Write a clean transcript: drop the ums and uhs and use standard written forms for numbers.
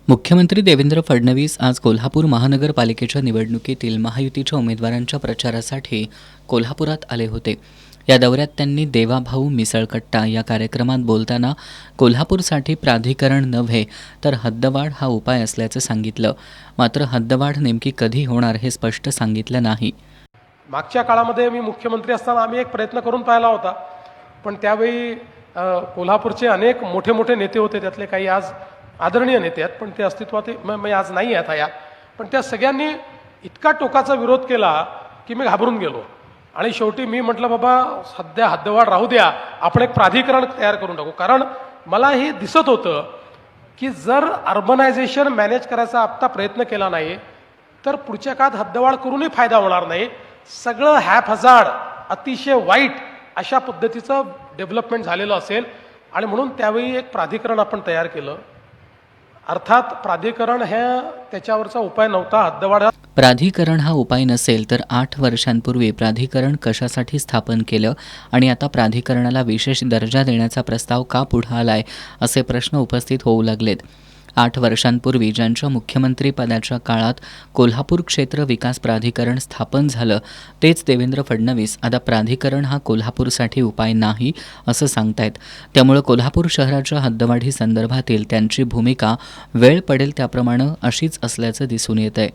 मुख्यमंत्री देवेंद्र फडणवीस आज कोल्हापूर महानगरपालिकेच्या निवडणुकीतील महायुतीच्या उमेदवारांच्या प्रचारासाठी कोल्हापुरात आले होते. या दौऱ्यात त्यांनी देवाभाऊ मिसळकट्टा या कार्यक्रमात बोलताना कोल्हापूरसाठी प्राधिकरण नव्हे तर हद्दवाढ हा उपाय असल्याचं सांगितलं. मात्र हद्दवाढ नेमकी कधी होणार हे स्पष्ट सांगितलं नाही. मागच्या काळामध्ये मी मुख्यमंत्री असताना आम्ही एक प्रयत्न करून पाहिला होता, पण त्यावेळी कोल्हापूरचे अनेक मोठे मोठे नेते होते, त्यातले काही आज आदरणीय नेते आहेत पण ते अस्तित्वात आज नाही आहेत या. पण त्या सगळ्यांनी इतका टोकाचा विरोध केला की मी घाबरून गेलो आणि शेवटी मी म्हटलं, बाबा सध्या हद्दवाढ राहू द्या, आपण एक प्राधिकरण तयार करून टाकू. कारण मला हे दिसत होतं की जर अर्बनायझेशन मॅनेज करायचा आत्ता प्रयत्न केला नाही तर पुढच्या काळात हद्दवाढ करूनही फायदा होणार नाही. सगळं हॅपहजार्ड अतिशय वाईट अशा पद्धतीचं डेव्हलपमेंट झालेलं असेल आणि म्हणून त्यावेळी एक प्राधिकरण आपण तयार केलं. अर्थात प्राधिकरण हे त्याच्यावरचा उपाय नव्हता. हद्दवाढ प्राधिकरण हा उपाय नसेल तर 8 वर्षांपूर्वी प्राधिकरण कशासाठी स्थापन केलं आणि आता प्राधिकरणाला विशेष दर्जा देण्याचा प्रस्ताव का पुढे आलाय असे प्रश्न उपस्थित होऊ लागलेत. 8 वर्षांपूर्वी ज्यांच्या मुख्यमंत्री पदाच्या काळात कोल्हापूर क्षेत्र विकास प्राधिकरण स्थापन झालं तेच देवेंद्र फडणवीस आता प्राधिकरण हा कोल्हापूरसाठी उपाय नाही असं सांगतायत. त्यामुळे कोल्हापूर शहराच्या हद्दवाढी संदर्भातील त्यांची भूमिका वेळ पडेल त्याप्रमाणे अशीच असल्याचं दिसून येतंय.